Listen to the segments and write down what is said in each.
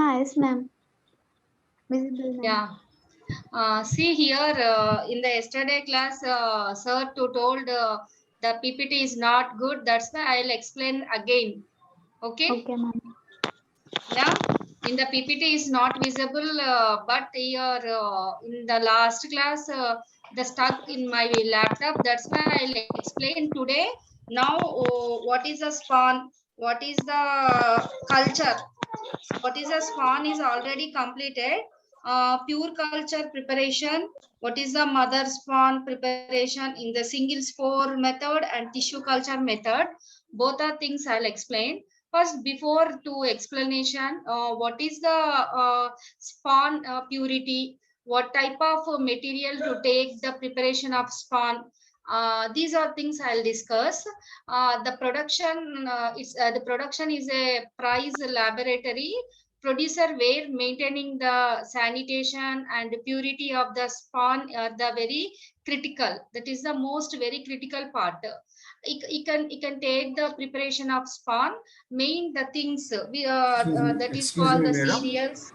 Yes, ma'am. Visible, ma'am. Yeah. See here in the yesterday class, sir told the PPT is not good. That's why I'll explain again. Okay. Okay, ma'am. Yeah. In the PPT is not visible, but here in the last class, the stuck in my laptop. That's why I'll explain today. Now, what is a spawn? What is the culture? What is a spawn is already completed. Pure culture preparation. What is the mother spawn preparation in the single spore method and tissue culture method? Both are things I'll explain. First, before to explanation, what is the spawn purity? What type of material to take the preparation of spawn? These are things I'll discuss. The production the production is a prize laboratory producer where maintaining the sanitation and purity of the spawn are the very critical. That is the most very critical part. You can take the preparation of spawn. Main the things that is Excuse called me, the madam. cereals.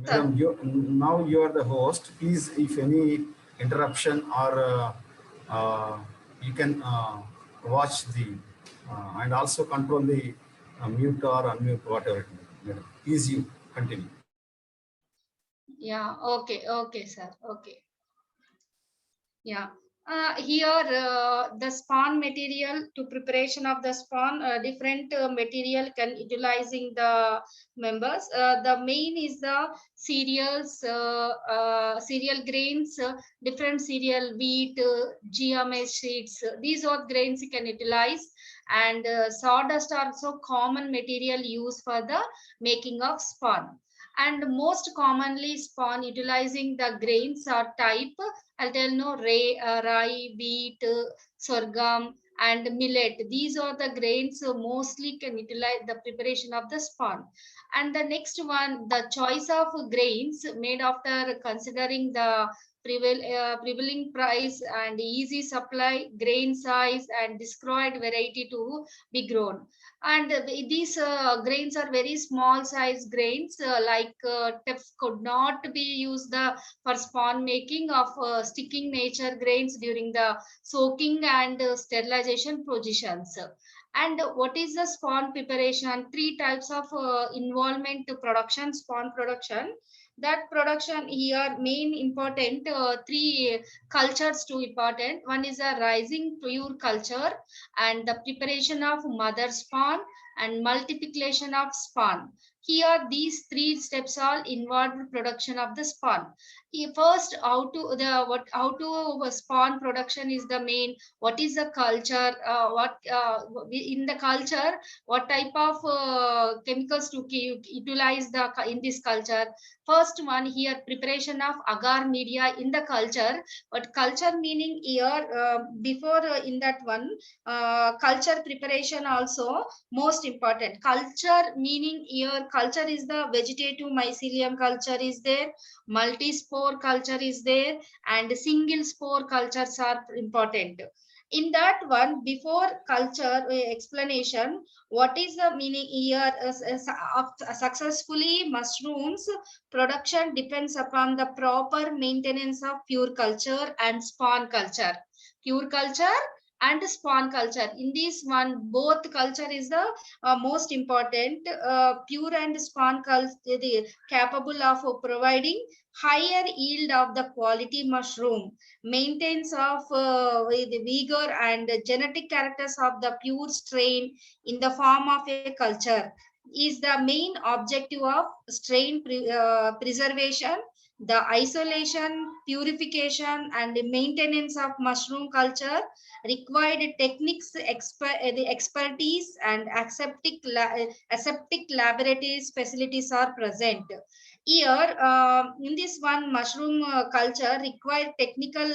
Sir. Madam, now you are the host. Please, if any interruption or you can watch the and also control the mute or unmute, whatever it may be. Madam, please you continue. Yeah. Okay, sir. Okay. Yeah. Here, the spawn material to preparation of the spawn, different material can utilizing the members. The main is the cereals, cereal grains, different cereal wheat, GMS seeds. These are grains you can utilize. And sawdust are also common material used for the making of spawn. And most commonly spawn utilizing the grains or type. I'll tell no rye, wheat, sorghum, and millet. These are the grains mostly can utilize the preparation of the spawn. And the next one, the choice of grains made after considering the prevailing price and easy supply, grain size, and described variety to be grown. And these grains are very small size grains, like teff could not be used for spawn making of sticking nature grains during the soaking and sterilization positions. And what is the spawn preparation? Three types of involvement to production, spawn production. That production here main important three cultures too important. One is a rising pure culture and the preparation of mother spawn and multiplication of spawn. Here, these three steps all involved production of the spawn. First, how to spawn production is the main. What is the culture? What in the culture? What type of chemicals to utilize the in this culture? First one here, preparation of agar media in the culture. But culture meaning here before in that one culture preparation also most important. Culture meaning here culture is the vegetative mycelium culture is there, multi-spore culture is there, and single spore cultures are important. In that one, before culture explanation, what is the meaning here of successfully mushrooms production depends upon the proper maintenance of pure culture and spawn culture. Pure culture and spawn culture. In this one, both culture is the most important. Pure and spawn culture capable of providing higher yield of the quality mushroom, maintenance of with vigor and genetic characters of the pure strain in the form of a culture is the main objective of strain preservation, the isolation, purification, and the maintenance of mushroom culture required techniques, the expertise, and aseptic laboratories facilities are present. Here, in this one, mushroom culture required technical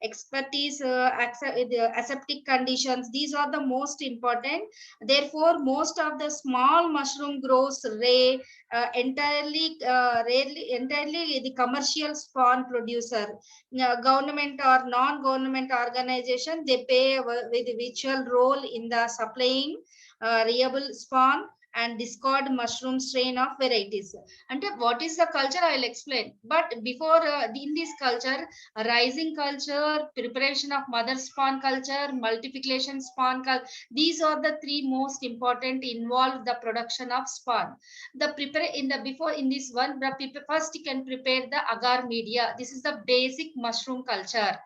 expertise, aseptic conditions. These are the most important. Therefore, most of the small mushroom grows rare, entirely the commercial spawn producer. Government or non-government organization, they play with virtual role in the supplying reliable spawn and discard mushroom strain of varieties. And what is the culture? I will explain. But before in this culture, rising culture, preparation of mother spawn culture, multiplication spawn culture, these are the three most important involve the production of spawn. The prepare in the before in this one, the first you can prepare the agar media. This is the basic mushroom culture.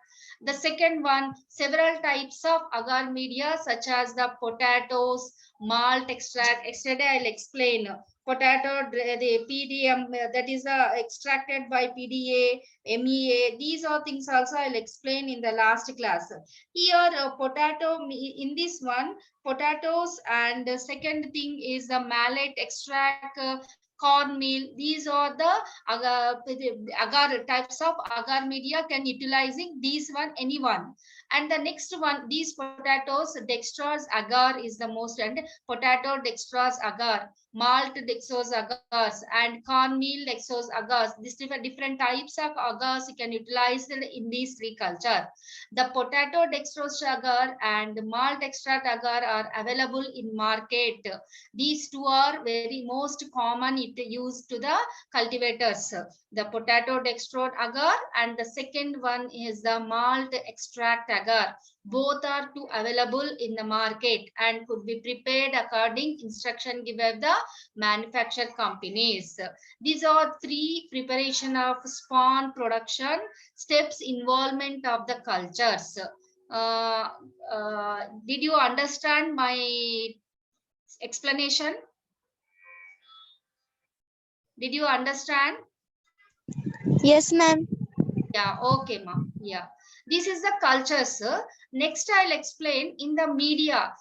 The second one, several types of agar media such as the potatoes, malt extract. Yesterday I'll explain potato, the PDM that is extracted by PDA, MEA. These are things also I'll explain in the last class. Here potato in this one, potatoes, and the second thing is the mallet extract, cornmeal. These are the agar types of agar media can utilizing these one anyone. And the next one, these potatoes, dextrose agar is the most, and potato dextrose agar, malt dextrose agars, and cornmeal dextrose agars. These different types of agars you can utilize in these three culture. The potato dextrose agar and malt extract agar are available in market. These two are very most common it used to the cultivators. The potato dextrose agar and the second one is the malt extract agar. Both are two available in the market and could be prepared according instruction given the manufacturer companies. These are three preparation of spawn production steps involvement of the cultures. Did you understand my explanation? Did you understand? Yes, ma'am. Yeah, okay, ma'am. Yeah, this is the cultures. Next, I'll explain in the media.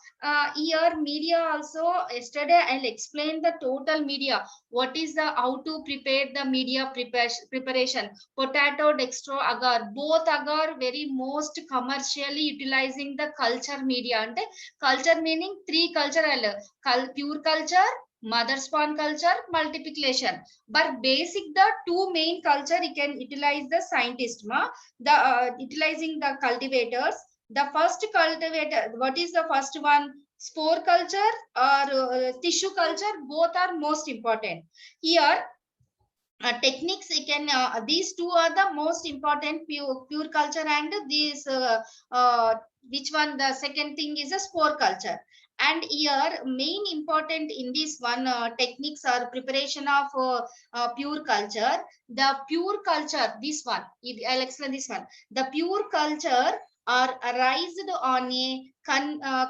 Here, media also, yesterday I'll explain the total media. What is the, how to prepare the media preparation. Potato, dextro, agar. Both agar very most commercially utilizing the culture media. And culture meaning three culture, pure culture, mother spawn culture, multiplication. But basic the two main culture you can utilize the scientist the utilizing the cultivators. The first cultivator, what is the first one? Spore culture or tissue culture, both are most important. Here techniques you can these two are the most important, pure culture and these which one, the second thing is a spore culture. And here main important in this one techniques are preparation of pure culture. The pure culture, this one I'll explain this one. The pure culture are raised on a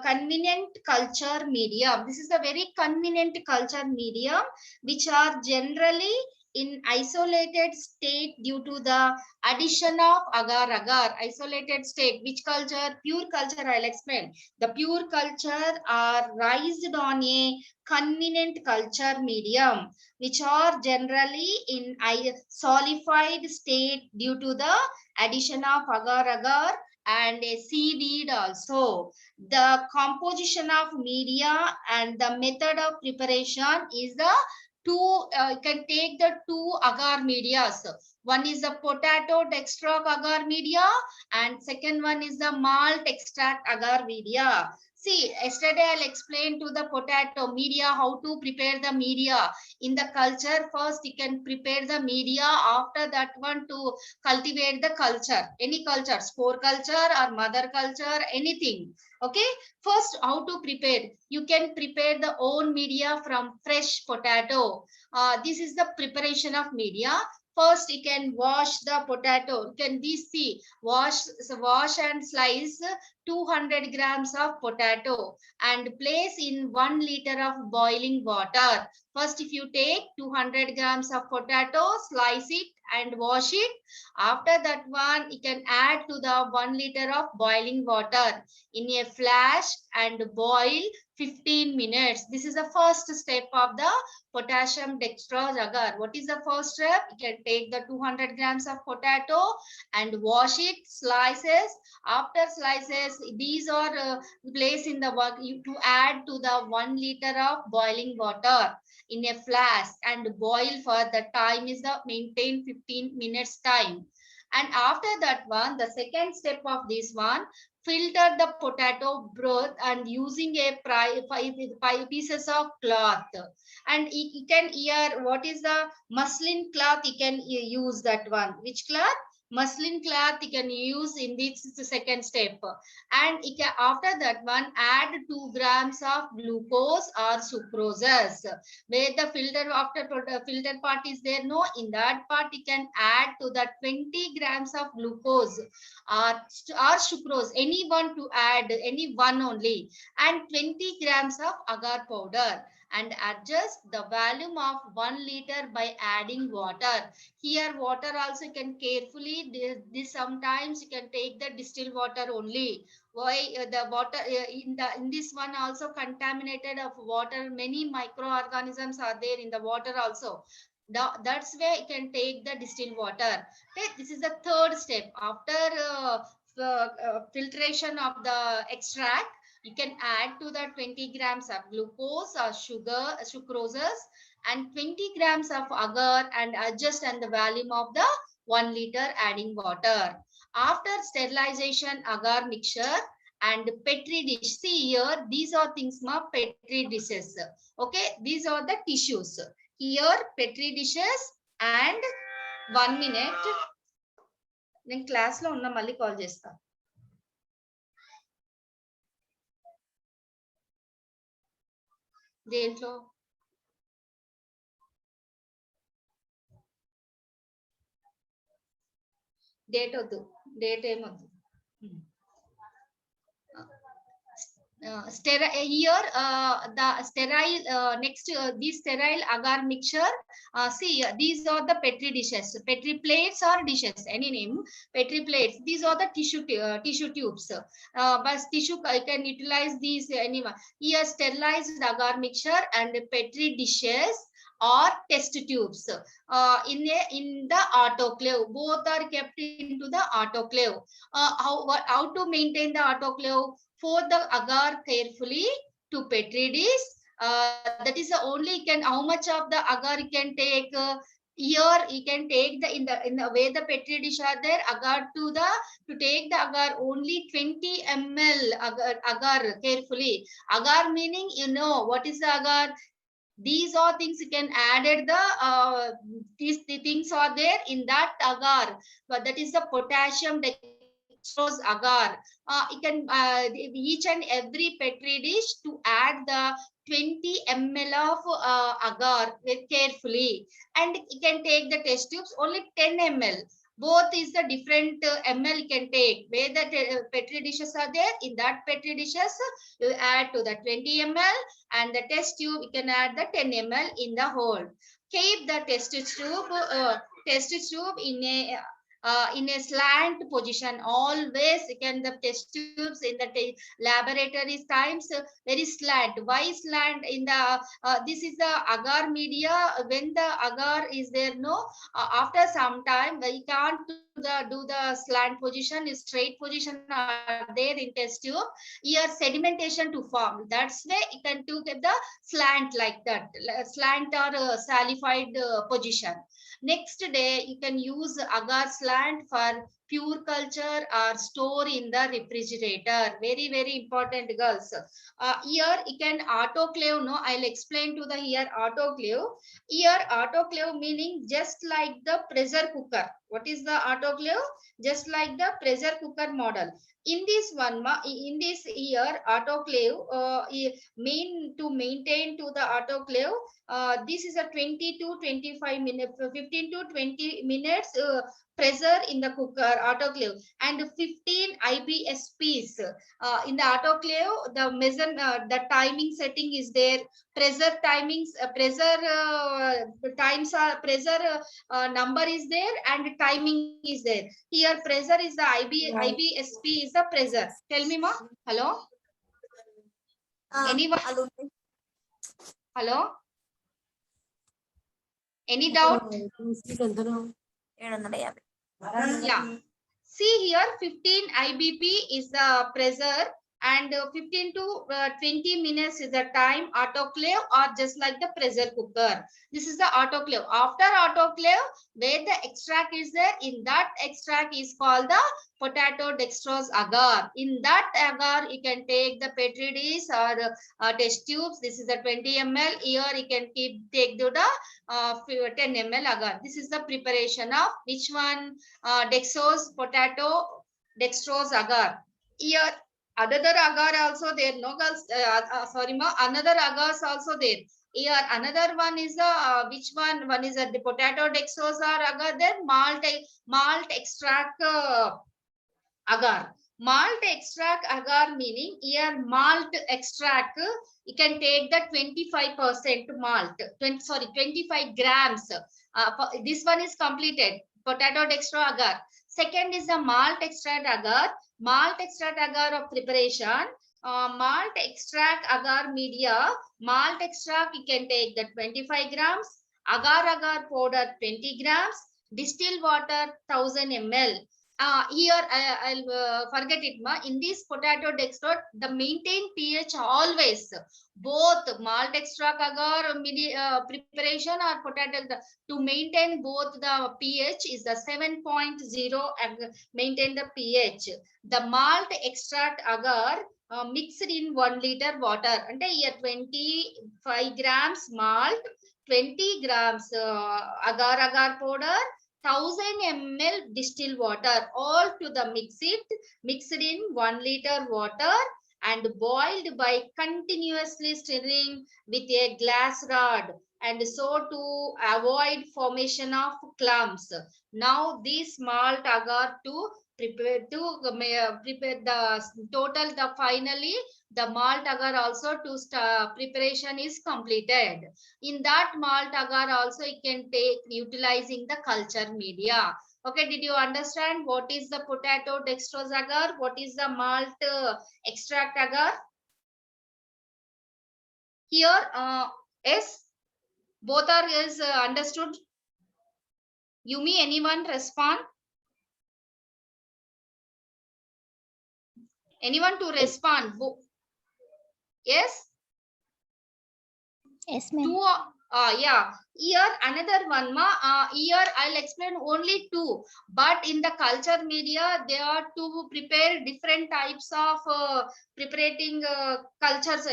convenient culture medium. This is a very convenient culture medium which are generally in isolated state due to the addition of agar. Isolated state, which culture? Pure culture, I'll explain. The pure culture are raised on a convenient culture medium which are generally in solidified state due to the addition of agar and a seaweed also. The composition of media and the method of preparation is the two, you can take the two agar medias. One is the potato dextrose agar media and second one is the malt extract agar media. See, yesterday I'll explain to the potato media how to prepare the media. In the culture, first you can prepare the media, after that one to cultivate the culture. Any culture, spore culture or mother culture, anything. Okay, first how to prepare? You can prepare the own media from fresh potato. This is the preparation of media. First you can wash the potato. You can see wash and slice 200 grams of potato and place in 1 liter of boiling water. First, if you take 200 grams of potato, slice it and wash it. After that one, you can add to the 1 liter of boiling water in a flash and boil 15 minutes. This is the first step of the potassium dextrose agar. What is the first step? You can take the 200 grams of potato and wash it, slices. After slices, these are placed in the work to add to the 1 liter of boiling water in a flask and boil for the time is the maintain 15 minutes time. And after that one, the second step of this one, filter the potato broth and using a five pieces of cloth. And you can here, what is the muslin cloth? You can use that one. Which cloth? Muslin cloth you can use in this second step. And you can, after that one, add 2 grams of glucose or sucrose. Where the filter, after filter part is there, no, in that part you can add to the 20 grams of glucose or sucrose, any one to add, any one only, and 20 grams of agar powder, and adjust the volume of 1 liter by adding water. Here water also you can carefully, this sometimes you can take the distilled water only. Why the water in this one also contaminated of water, many microorganisms are there in the water also. That's where you can take the distilled water. Okay, this is the third step. After filtration of the extract, you can add to the 20 grams of glucose or sucroses and 20 grams of agar, and adjust and the volume of the 1 liter adding water. After sterilization agar mixture and petri dish. See here, these are things ma petri dishes. Okay, these are the tissues. Here petri dishes and 1 minute. Then class lo unna malli call chesta. దేంట్లో date వద్దు, date ఏమొద్దు. Here the sterile next this sterile agar mixture, see these are the petri dishes, petri plates or dishes, any name, petri plates. These are the tissue tubes, but tissue you can utilize these anyone. Here sterilized agar mixture and petri dishes or test tubes in the autoclave. Both are kept into the autoclave. How to maintain the autoclave? Pour the agar carefully to petri dish. That is the only can, how much of the agar you can take. Here you can take the in the way the petri dish are there, agar to take the agar only 20 ml agar carefully. Agar meaning, you know what is the agar? These are things you can added the the things are there in that agar, but that is the potassium dextrose agar. You can each and every petri dish to add the 20 ml of agar with carefully, and you can take the test tubes only 10 ml. Both is the different ml you can take. Where the petri dishes are there, in that petri dishes you add to the 20 ml, and the test tube you can add the 10 ml in the whole. Keep the test tube in a slant position. Always you can the test tubes in the laboratory times very slant. Why slant? In the this is the agar media. When the agar is there, no, after some time we can't do the slant position. Straight position are there in test tube. Here sedimentation to form. That's why you can do get the slant like that, slant or salified position. Next day you can use agar slant for pure culture or store in the refrigerator. Very important, girls. Here you can autoclave. No, I'll explain to the here autoclave. Here autoclave meaning just like the pressure cooker. What is the autoclave? Just like the pressure cooker model. In this one, in this here autoclave, mean to maintain to the autoclave, this is a 20 to 25 minutes, 15 to 20 minutes pressure in the cooker autoclave, and 15 IBSPs in the autoclave. The measure the timing setting is there. Pressure timings, pressure times are pressure number is there, and timing is there. Here pressure is the IBSP is the pressure. Tell me, ma. Hello. Anyone? Hello. Any doubt? Yeah. See here 15 IBP is the pressure and 15 to 20 minutes is the time autoclave, or just like the pressure cooker. This is the autoclave. After autoclave, where the extract is there, in that extract is called the potato dextrose agar. In that agar, you can take the petri dish or test tubes. This is the 20 ml. Here you can take to the 10 ml agar. This is the preparation of which one? Dextrose potato dextrose agar. Here another agar also there. No girls, sorry ma, another agars also there. Here another one is the which one? One is the potato dextrose agar. Then malt extract agar. Malt extract agar meaning here malt extract. You can take the 25% malt. 25 grams. This one is completed. Potato dextrose agar. Second is the malt extract agar. Malt extract agar of preparation. Malt extract agar media. Malt extract you can take the 25 grams. Agar powder 20 grams. Distilled water 1000 ml. Here I'll forget it ma. In this potato dextrose, the maintained pH always, both malt extract agar preparation or potato, to maintain both the pH is the 7.0 and maintain the pH. The malt extract agar mixed in 1 liter water. And here 25 grams malt, 20 grams agar powder, 1000 ml distilled water, all to the mixed in 1 liter water and boiled by continuously stirring with a glass rod, and so to avoid formation of clumps. Now this malt agar to prepare the total, the finally the malt agar also to preparation is completed. In that malt agar also you can take utilizing the culture media. Okay, did you understand what is the potato dextrose agar? What is the malt extract agar? Here, yes, both are is understood. Yumi, anyone respond? Anyone to respond? Yes? Yes, ma'am. Two, yeah. Here another one ma. Here I'll explain only two. But in the culture media, they are to prepare different types of preparing cultures.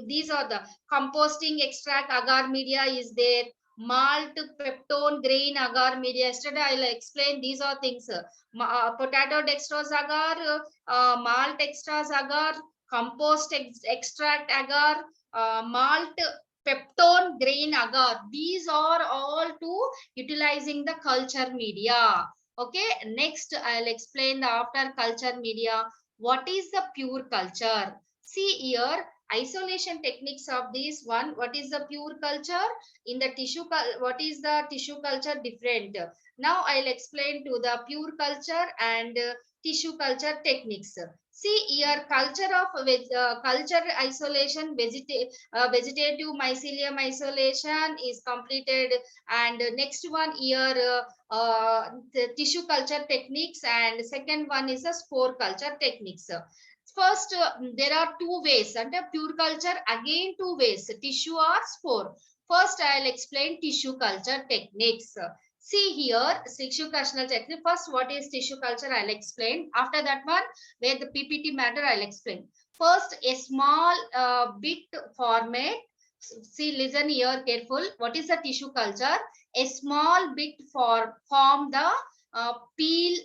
These are the composting extract agar media is there. Malt peptone grain agar media. Yesterday I'll explain these are things. Potato dextrose agar, malt extras agar, compost extract agar, malt peptone grain agar. These are all to utilizing the culture media. Okay, next I'll explain the after culture media. What is the pure culture? See here, isolation techniques of this one. What is the pure culture? In the tissue, what is the tissue culture different? Now I'll explain to the pure culture and tissue culture techniques. See here, culture of culture isolation, vegetative mycelium isolation is completed, and next one here the tissue culture techniques, and second one is the spore culture techniques. First, there are two ways under pure culture. Again, two ways: tissue or spore. First, I'll explain tissue culture techniques. See here, tissue culture technique. First, what is tissue culture? I'll explain. After that one, where the PPT matter, I'll explain. First, a small bit format. See, listen here careful. What is the tissue culture? A small bit form the peel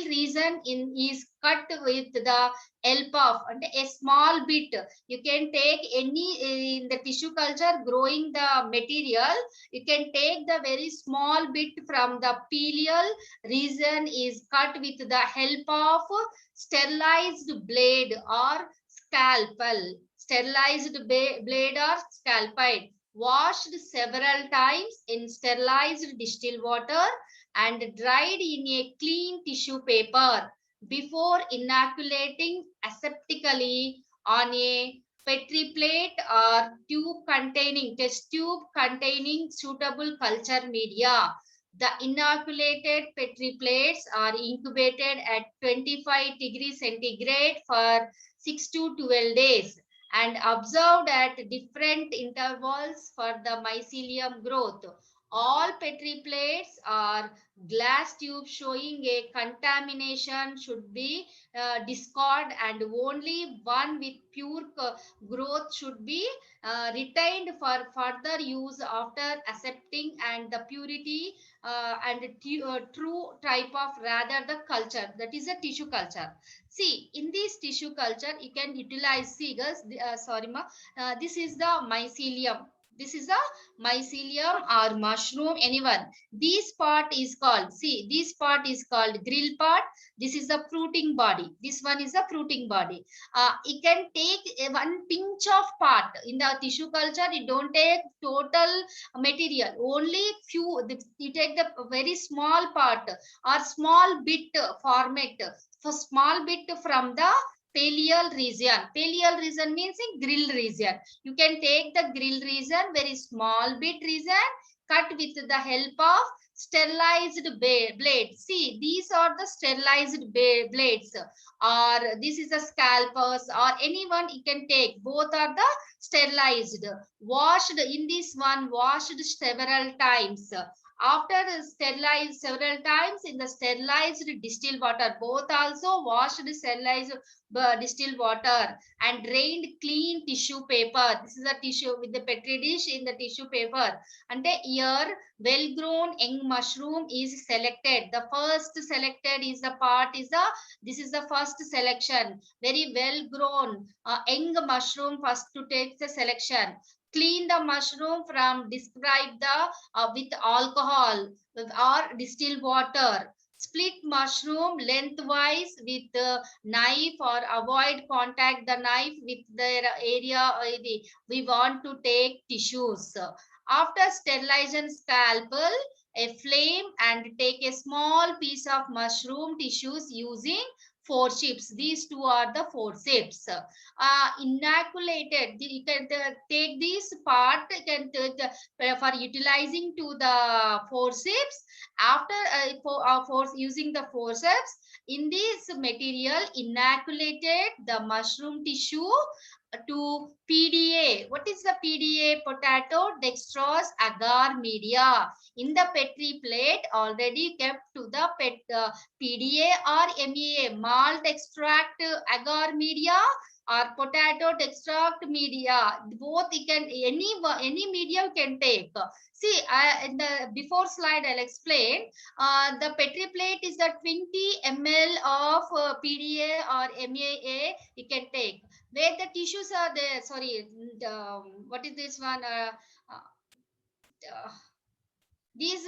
region is cut with the help of, and a small bit. You can take any in the tissue culture growing the material. You can take the very small bit from the pelial region is cut with the help of sterilized blade or scalpel. Sterilized blade or scalpel, washed several times in sterilized distilled water and dried in a clean tissue paper before inoculating aseptically on a petri plate or test tube containing suitable culture media. The inoculated Petri plates are incubated at 25 degrees centigrade for 6 to 12 days and observed at different intervals for the mycelium growth. All Petri plates are glass tubes showing a contamination should be discarded, and only one with pure growth should be retained for further use after accepting and the purity and true type of rather the culture, that is a tissue culture. See, in this tissue culture you can utilize, see guys, sorry ma, this is the mycelium. This is a mycelium or mushroom, anyone. This part is called, see, this part is called grill part. This is the fruiting body. This one is the fruiting body. You can take one pinch of part in the tissue culture. You don't take total material, only few. You take the very small part or small bit format, so small bit from the pallial region. Pallial region means in grill region. You can take the grill region, very small bit region, cut with the help of sterilized blades. See, these are the sterilized blades, or this is a scalpers, or anyone you can take. Both are the sterilized, washed in this one, washed several times. After sterilized several times in the sterilized distilled water, both also washed sterilized distilled water and drained clean tissue paper. This is a tissue with the Petri dish in the tissue paper. And here well-grown young mushroom is selected. The first selected is the part is the, this is the first selection. Very well-grown young mushroom first to take the selection. Clean the mushroom from describe the with alcohol or distilled water. Split mushroom lengthwise with the knife or avoid contact the knife with the area we want to take tissues. After sterilization scalpel, a flame and take a small piece of mushroom tissues using forceps. These two are the forceps. Inoculated, you can take this part, you can for utilizing to the forceps. After using the forceps, in this material inoculated the mushroom tissue to PDA. What is the PDA? Potato dextrose agar media. In the Petri plate already kept to the PDA or MEA, malt extract agar media or potato extract media. Both you can, any media you can take. See, in the before slide I'll explain. The Petri plate is the 20 ml of PDA or MEA you can take. Where the tissues are there, sorry, what is this one? These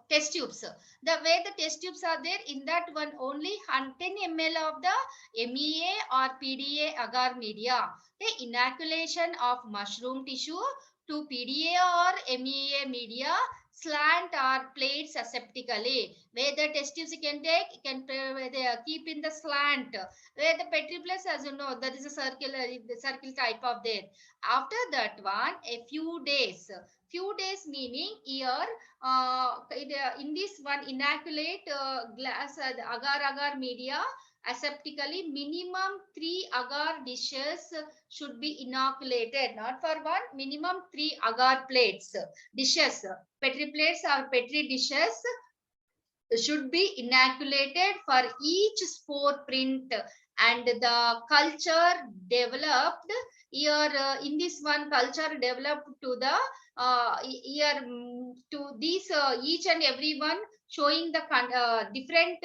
test tubes, the way the test tubes are there, in that one only 10 ml of the MEA or PDA agar media. The inoculation of mushroom tissue to PDA or MEA media, slant or plates aseptically. Where the test tubes you can take, you can keep in the slant. Where the Petri plates, as you know, that is a circle type of there. After that one, a few days meaning here, in this one inoculate glass agar media aseptically, minimum 3 agar dishes should be inoculated, not for one, minimum 3 agar plates dishes. Petri plates or Petri dishes should be inoculated for each spore print, and the culture developed here, in this one culture developed to the here to these each and every one showing the different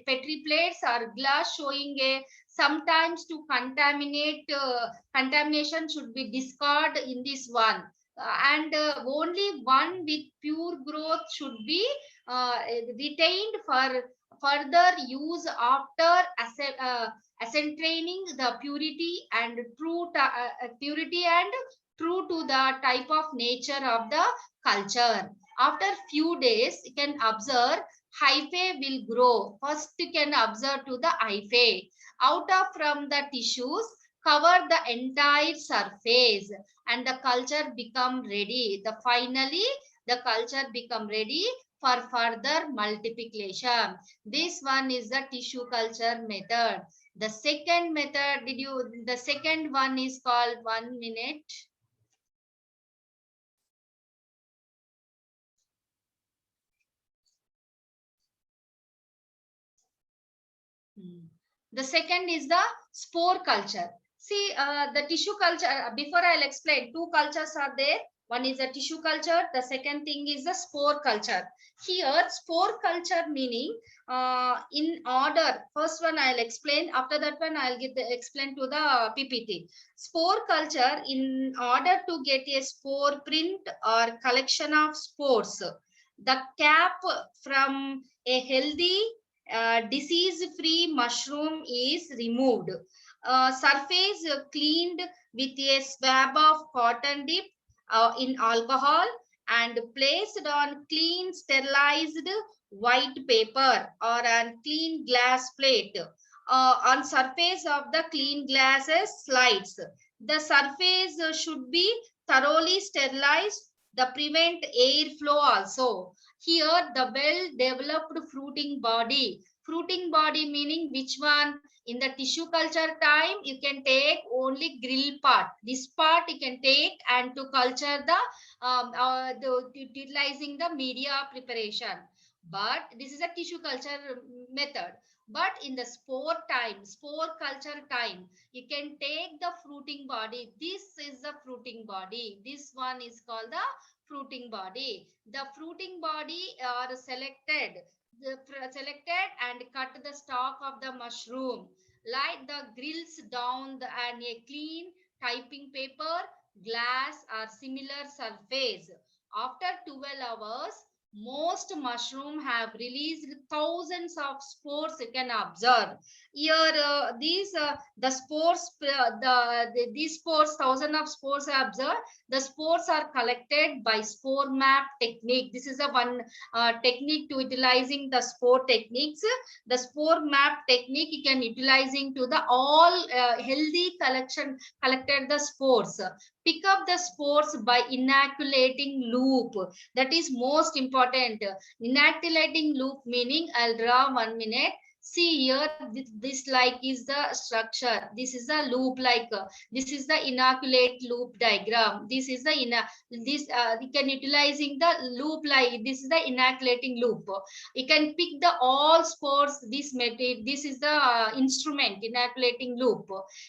Petri plates or glass showing a sometimes to contaminate contamination should be discarded in this one, and only one with pure growth should be retained for further use after ascertaining the purity and purity and true to the type of nature of the culture. After few days, you can observe hyphae will grow. First, you can observe to the hyphae. Out of from the tissues, cover the entire surface and the culture become ready. Finally, the culture become ready for further multiplication. This one is the tissue culture method. The second method, the second one is called 1 minute. The second is the spore culture. See, the tissue culture, before I'll explain, two cultures are there. One is the tissue culture. The second thing is the spore culture. Here, spore culture meaning in order. First one I'll explain. After that one, I'll explain to the PPT. Spore culture, in order to get a spore print or collection of spores, the cap from a healthy disease-free mushroom is removed. Surface cleaned with a swab of cotton dip in alcohol and placed on clean sterilized white paper or on clean glass plate. On surface of the clean glasses slides. The surface should be thoroughly sterilized to prevent airflow also. Here, the well-developed fruiting body. Fruiting body meaning which one? In the tissue culture time, you can take only grill part. This part you can take and to culture utilizing the media preparation. But this is a tissue culture method. But in the spore culture time, you can take the fruiting body. This is the fruiting body. This one is called the fruiting body. The fruiting body are selected and cut the stalk of the mushroom. Light the grills down and a clean typing paper, glass or similar surface. After 12 hours, most mushroom have released thousands of spores you can observe. Here, the spores, these spores, thousands of spores are observed. The spores are collected by spore map technique. This is a one technique to utilizing the spore techniques. The spore map technique you can utilizing to the all healthy collected the spores. Pick up the spores by inoculating loop. That is most important. Inoculating loop meaning, I'll draw 1 minute. See here, this like is the structure. This is the loop like. This is the inoculate loop diagram. This is the you can utilizing the loop like. This is the inoculating loop. You can pick the all spores. This material. This is the instrument inoculating loop.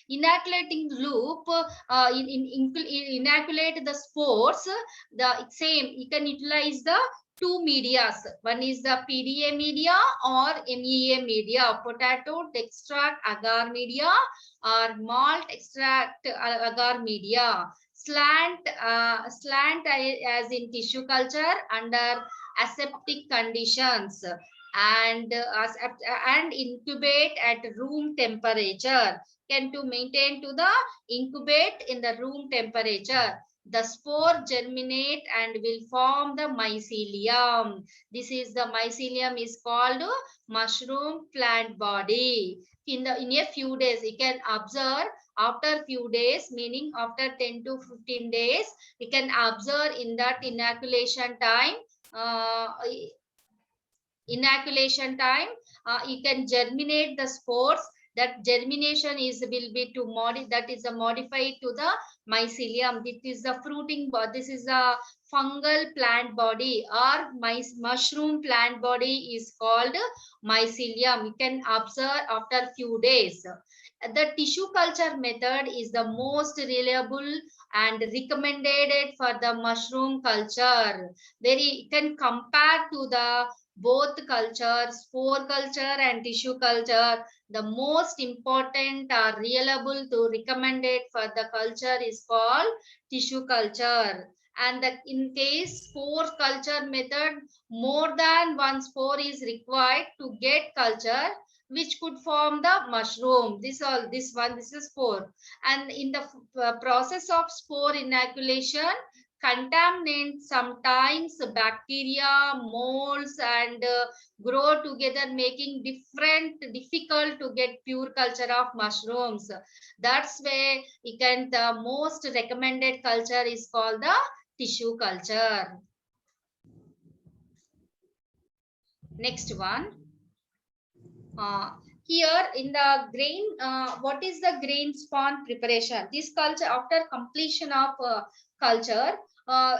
Inoculating loop. Inoculate the spores. The same. You can utilize the two medias. One is the PDA media or MEA media, potato extract agar media or malt extract agar media. Slant as in tissue culture under aseptic conditions and incubate at room temperature. Can to maintain to the incubate in the room temperature. The spore germinate and will form the mycelium. This is the mycelium is called mushroom plant body. In a few days, you can observe after few days, meaning after 10 to 15 days, you can observe in that inoculation time. You can germinate the spores. That germination will be to that is a modified to the mycelium. This is the fruiting body. This is a fungal plant body or mushroom plant body is called mycelium. You can observe after few days. The tissue culture method is the most reliable and recommended for the mushroom culture. You can compare to the both cultures, spore culture and tissue culture. The most important or reliable to recommended for the culture is called tissue culture. And in case spore culture method, more than one spore is required to get culture, which could form the mushroom. This is spore. And in the process of spore inoculation, contaminants sometimes bacteria, molds, and grow together, making difficult to get pure culture of mushrooms. That's why the most recommended culture is called the tissue culture. Next one. Here in the grain, what is the grain spawn preparation? This culture, after completion of culture,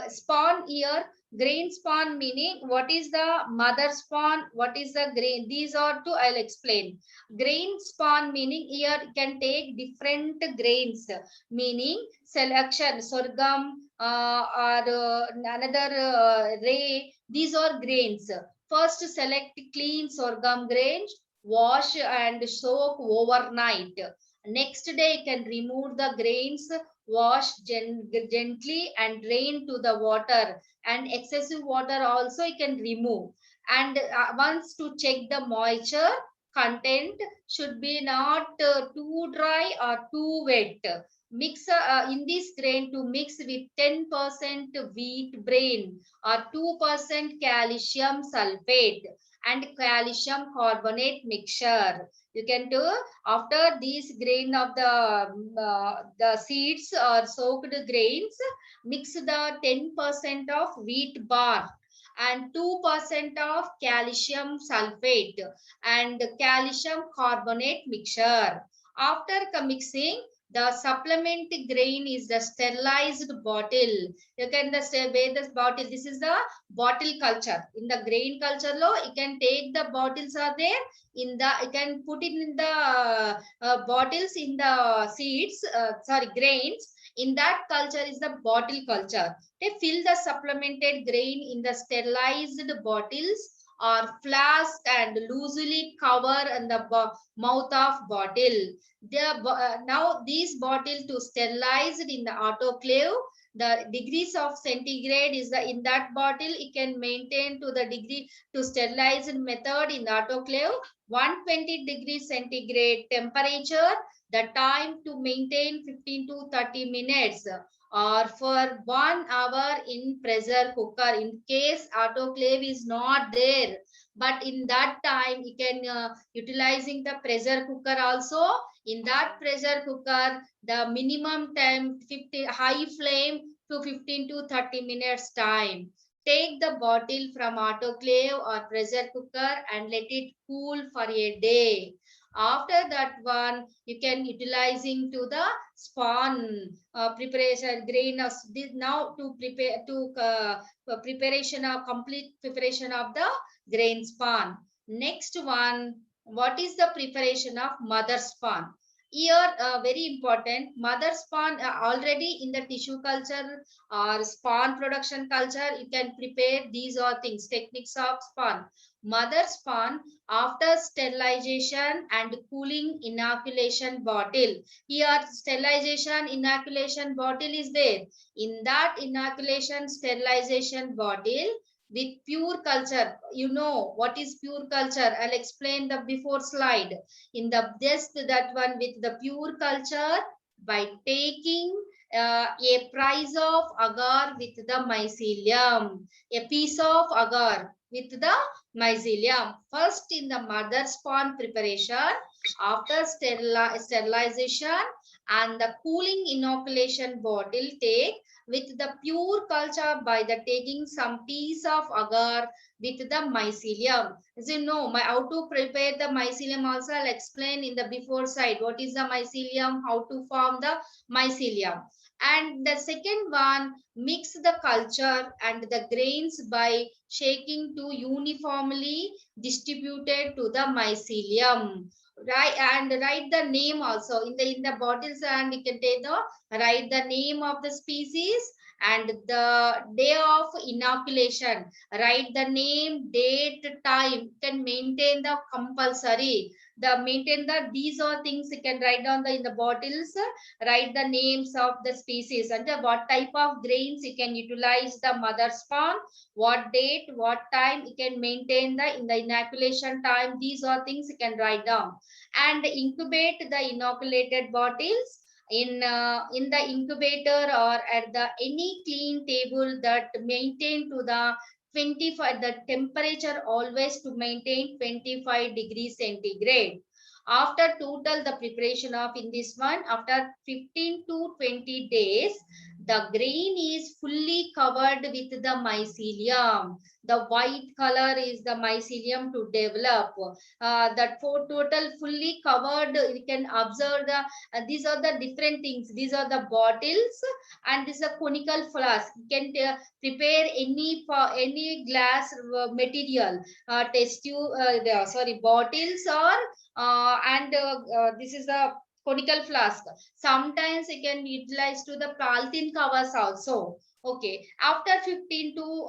spawn here, grain spawn meaning what is the mother spawn, what is the grain? These are two I'll explain. Grain spawn meaning here can take different grains, meaning selection, sorghum or another ray. These are grains. First, select clean sorghum grains, wash and soak overnight. Next day, you can remove the grains, wash gently and drain to the water. And excessive water also you can remove. And once to check the moisture content should be not too dry or too wet. Mix in this grain to mix with 10% wheat bran or 2% calcium sulfate and calcium carbonate mixture. You can do after these grain of the seeds or soaked grains, mix the 10% of wheat bar and 2% of calcium sulfate and calcium carbonate mixture. After mixing, the supplement grain is the sterilized bottle. You can weigh this bottle. This is the bottle culture. In the grain culture law, you can take the bottles are there. In the you can put it in the bottles in the seeds. Sorry, grains. In that culture is the bottle culture. They fill the supplemented grain in the sterilized bottles or flask and loosely cover in the mouth of bottle. Now these bottle to sterilized in the autoclave. The degrees of centigrade is the in that bottle it can maintain to the degree to sterilized method in the autoclave 120 degrees centigrade temperature. The time to maintain 15 to 30 minutes or for 1 hour in pressure cooker in case autoclave is not there. But in that time you can utilizing the pressure cooker also. In that pressure cooker, the minimum time 50 high flame to 15 to 30 minutes time. Take the bottle from autoclave or pressure cooker and let it cool for a day. After that one, you can utilizing to the spawn preparation grain of this now to prepare to preparation of complete preparation of the grain spawn. Next one, what is the preparation of mother spawn? Here, very important, mother spawn already in the tissue culture or spawn production culture, you can prepare these are things, techniques of spawn. Mother spawn after sterilization and cooling inoculation bottle. Here, sterilization inoculation bottle is there. In that inoculation sterilization bottle, with pure culture, you know what is pure culture. I'll explain the before slide. In the just that one with the pure culture by taking a price of agar with the mycelium, a piece of agar with the mycelium. First in the mother spawn preparation, after sterilization and the cooling inoculation bottle take with the pure culture by the taking some piece of agar with the mycelium. As you know, how to prepare the mycelium also I'll explain in the before side. What is the mycelium? How to form the mycelium. And the second one, mix the culture and the grains by shaking to uniformly distributed to the mycelium. Right, and write the name also in the bottles, and you can take the write the name of the species and the day of inoculation. Write the name, date, time. Can maintain the compulsory. The maintain the these are things you can write down the in the bottles. Write the names of the species and what type of grains you can utilize the mother spawn. What date, what time you can maintain the in the inoculation time. These are things you can write down and incubate the inoculated bottles in the incubator or at the any clean table that maintain to the 25 the temperature always to maintain 25 degrees centigrade. After total the preparation of in this one after 15 to 20 days the grain is fully covered with the mycelium. The white color is the mycelium to develop. That for total fully covered, you can observe the these are the different things. These are the bottles and this is a conical flask. You can prepare any glass material, test tube, sorry, bottles or this is the conical flask. Sometimes you can utilize to the polythene covers also. Okay, after 15 to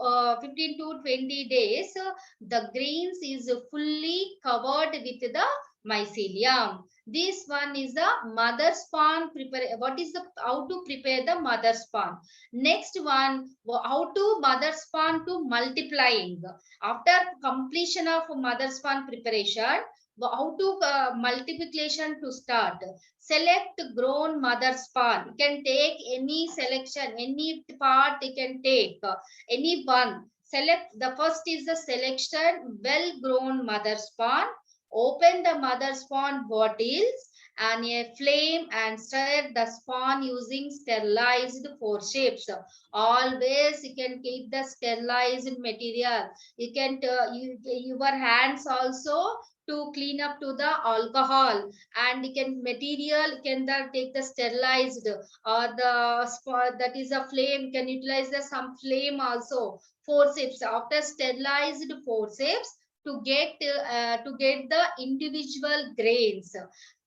20 days, the grains is fully covered with the mycelium. This one is the mother spawn. Prepare what is the how to prepare the mother spawn. Next one, how to mother spawn to multiplying. After completion of mother spawn preparation, how to multiplication to start. Select grown mother spawn. You can take any selection, any part you can take, any one. Select the first is the selection well grown mother spawn. Open the mother spawn bottles and a flame and stir the spawn using sterilized forceps. Always you can keep the sterilized material. You can your hands also to clean up to the alcohol, and you can material can take the sterilized or the that is a flame. You can utilize the some flame also. Forceps, after sterilized forceps to get the individual grains.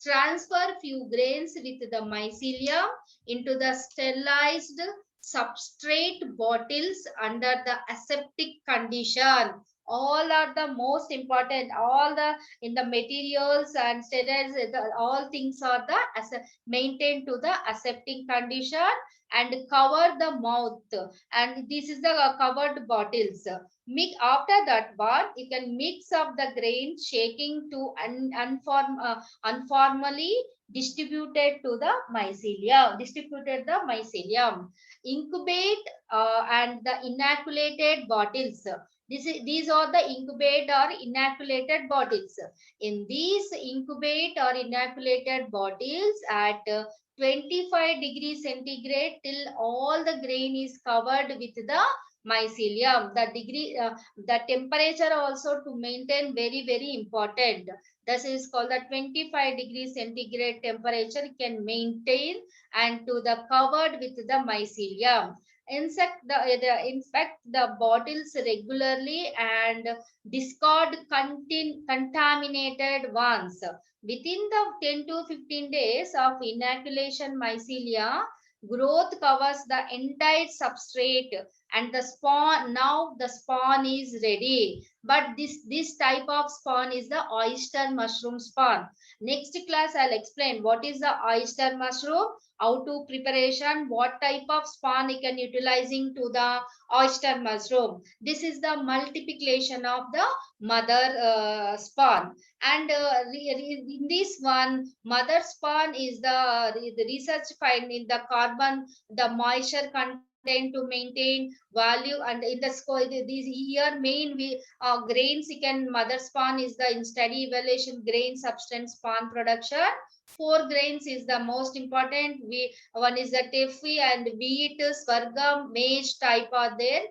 Transfer few grains with the mycelium into the sterilized substrate bottles under the aseptic condition. All are the most important. All the in the materials and steroids, all things are the maintained to the aseptic condition and cover the mouth. And this is the covered bottles. After that one, you can mix up the grain, shaking to unformally distributed to the mycelium. Distributed the mycelium. Incubate and the inoculated bottles. These are the incubate or inoculated bottles. In these incubate or inoculated bottles at 25 degrees centigrade till all the grain is covered with the mycelium. The temperature also to maintain very important. This is called the 25 degrees centigrade temperature can maintain and to the covered with the mycelium. Inspect the bottles regularly and discard contaminated ones. Within the 10 to 15 days of inoculation mycelia, growth covers the entire substrate and the spawn. Now the spawn is ready. But this type of spawn is the oyster mushroom spawn. Next class I'll explain what is the oyster mushroom, how to preparation, what type of spawn you can utilizing to the oyster mushroom. This is the multiplication of the mother spawn. And in this one, mother spawn is the research finding the carbon, the moisture content to maintain value. And in the score, these here main grains you can mother spawn is the in study evaluation grain substance spawn production. 4 grains is the most important. One is the teff and wheat, sorghum, maize type are there.